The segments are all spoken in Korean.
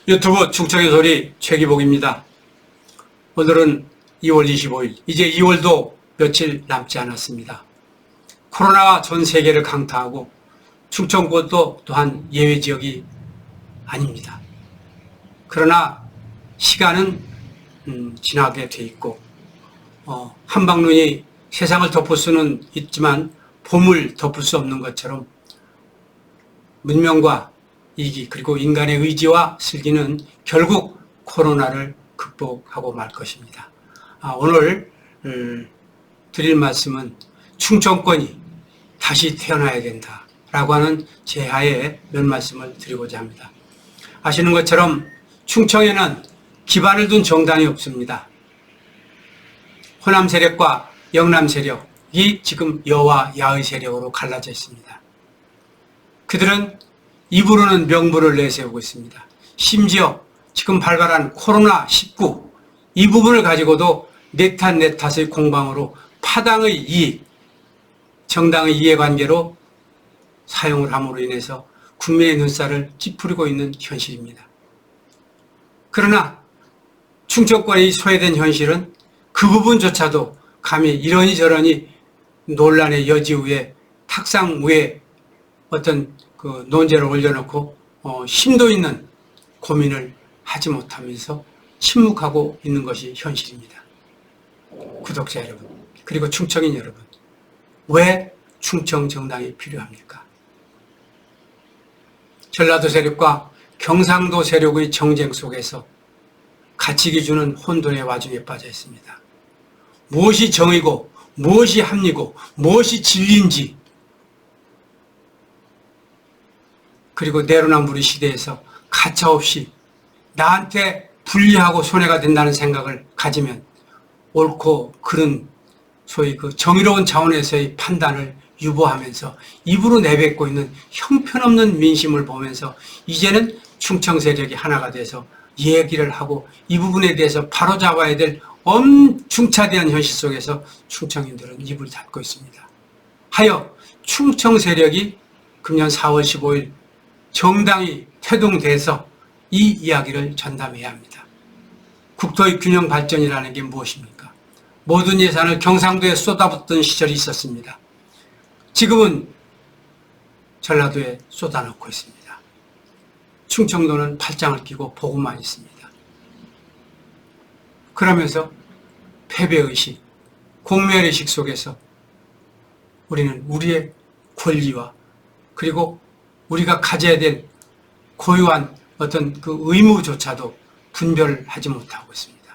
유튜브 충청의 소리 최기복입니다. 오늘은 2월 25일, 이제 2월도 며칠 남지 않았습니다. 코로나가 전 세계를 강타하고 충청권도 또한 예외 지역이 아닙니다. 그러나 시간은 지나게 돼 있고 한방눈이 세상을 덮을 수는 있지만 봄을 덮을 수 없는 것처럼 문명과 이기 그리고 인간의 의지와 슬기는 결국 코로나를 극복하고 말 것입니다. 오늘 드릴 말씀은 충청권이 다시 태어나야 된다라고 하는 제하에 몇 말씀을 드리고자 합니다. 아시는 것처럼 충청에는 기반을 둔 정당이 없습니다. 호남 세력과 영남 세력이 지금 여와 야의 세력으로 갈라져 있습니다. 그들은 입으로는 명분을 내세우고 있습니다. 심지어 지금 발발한 코로나19 이 부분을 가지고도 내 탓 내 탓의 공방으로 파당의 이익, 정당의 이해관계로 사용을 함으로 인해서 국민의 눈살을 찌푸리고 있는 현실입니다. 그러나 충청권이 소외된 현실은 그 부분조차도 감히 이러니 저러니 논란의 여지 위에 탁상 위에 어떤 그 논제를 올려놓고 심도 있는 고민을 하지 못하면서 침묵하고 있는 것이 현실입니다. 구독자 여러분, 그리고 충청인 여러분, 왜 충청 정당이 필요합니까? 전라도 세력과 경상도 세력의 정쟁 속에서 가치 기준은 혼돈의 와중에 빠져 있습니다. 무엇이 정의고 무엇이 합리고 무엇이 진리인지, 그리고 내로남불의 시대에서 가차없이 나한테 불리하고 손해가 된다는 생각을 가지면 옳고 그른 소위 그 정의로운 차원에서의 판단을 유보하면서 입으로 내뱉고 있는 형편없는 민심을 보면서 이제는 충청 세력이 하나가 돼서 얘기를 하고 이 부분에 대해서 바로잡아야 될 중차대한 현실 속에서 충청인들은 입을 닫고 있습니다. 하여 충청 세력이 금년 4월 15일 정당이 태동돼서 이 이야기를 전담해야 합니다. 국토의 균형 발전이라는 게 무엇입니까? 모든 예산을 경상도에 쏟아붓던 시절이 있었습니다. 지금은 전라도에 쏟아놓고 있습니다. 충청도는 팔짱을 끼고 보고만 있습니다. 그러면서 패배의식, 공멸의식 속에서 우리는 우리의 권리와 그리고 우리가 가져야 될 고유한 어떤 그 의무조차도 분별하지 못하고 있습니다.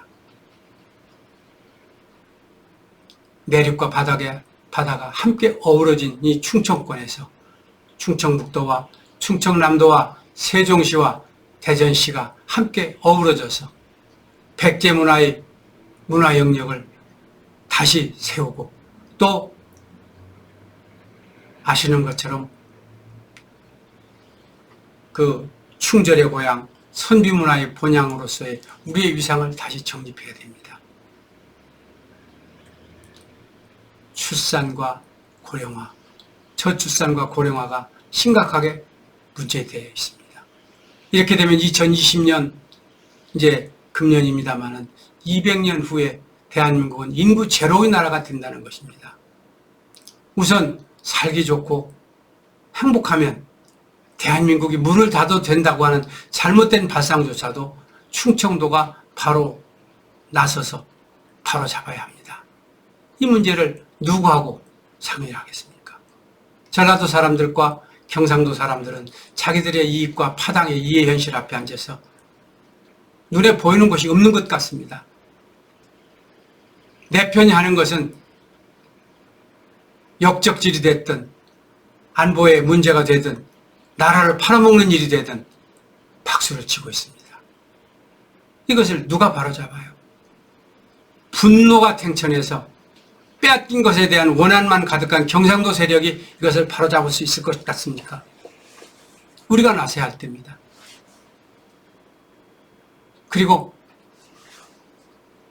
내륙과 바다가 함께 어우러진 이 충청권에서 충청북도와 충청남도와 세종시와 대전시가 함께 어우러져서 백제문화의 문화 영역을 다시 세우고, 또 아시는 것처럼 그 충절의 고향, 선비문화의 본향으로서의 우리의 위상을 다시 정립해야 됩니다. 출산과 고령화, 저출산과 고령화가 심각하게 문제되어 있습니다. 이렇게 되면 2020년, 이제 금년입니다마는 200년 후에 대한민국은 인구 제로의 나라가 된다는 것입니다. 우선 살기 좋고 행복하면 대한민국이 문을 닫아도 된다고 하는 잘못된 발상조차도 충청도가 바로 나서서 바로 잡아야 합니다. 이 문제를 누구하고 상의를 하겠습니까? 전라도 사람들과 경상도 사람들은 자기들의 이익과 파당의 이해 현실 앞에 앉아서 눈에 보이는 것이 없는 것 같습니다. 내 편이 하는 것은 역적질이 됐든 안보에 문제가 되든 나라를 팔아먹는 일이 되든 박수를 치고 있습니다. 이것을 누가 바로잡아요? 분노가 탱천해서 빼앗긴 것에 대한 원한만 가득한 경상도 세력이 이것을 바로잡을 수 있을 것 같습니까? 우리가 나서야 할 때입니다. 그리고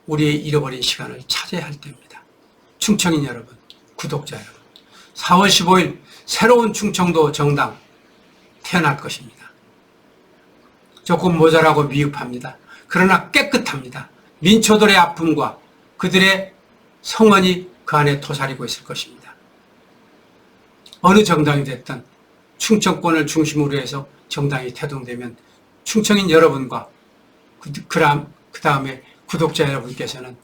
우리의 잃어버린 시간을 찾아야 할 때입니다. 충청인 여러분, 구독자 여러분, 4월 15일 새로운 충청도 정당 태어날 것입니다. 조금 모자라고 미흡합니다. 그러나 깨끗합니다. 민초들의 아픔과 그들의 성원이 그 안에 도사리고 있을 것입니다. 어느 정당이 됐든 충청권을 중심으로 해서 정당이 태동되면 충청인 여러분과 그 다음에 구독자 여러분께서는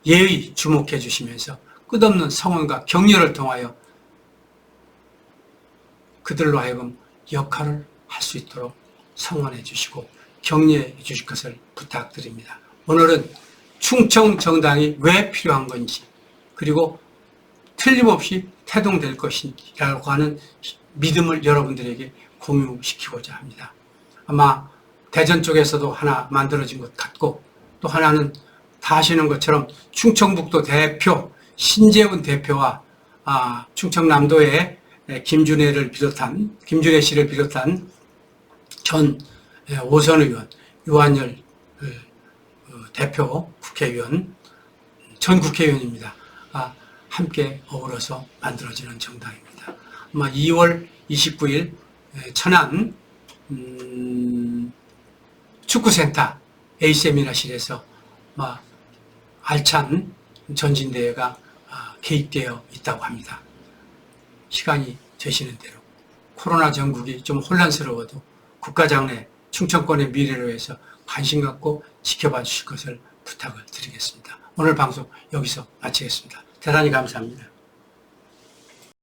예의 주목해 주시면서 끝없는 성원과 격려를 통하여 그들로 하여금 역할을 할 수 있도록 성원해 주시고 격려해 주실 것을 부탁드립니다. 오늘은 충청 정당이 왜 필요한 건지 그리고 틀림없이 태동될 것이라고 하는 믿음을 여러분들에게 공유시키고자 합니다. 아마 대전 쪽에서도 하나 만들어진 것 같고 또 하나는 다 아시는 것처럼 충청북도 대표 신재훈 대표와 충청남도의 김준혜 씨를 비롯한 전 오선 의원, 유한열 대표 국회의원, 전 국회의원입니다. 함께 어우러서 만들어지는 정당입니다. 아마 2월 29일 천안 축구센터 A세미나실에서 알찬 전진대회가 개입되어 있다고 합니다. 시간이 되시는 대로 코로나 전국이 좀 혼란스러워도 국가장래 충청권의 미래를 위해서 관심 갖고 지켜봐 주실 것을 부탁을 드리겠습니다. 오늘 방송 여기서 마치겠습니다. 대단히 감사합니다.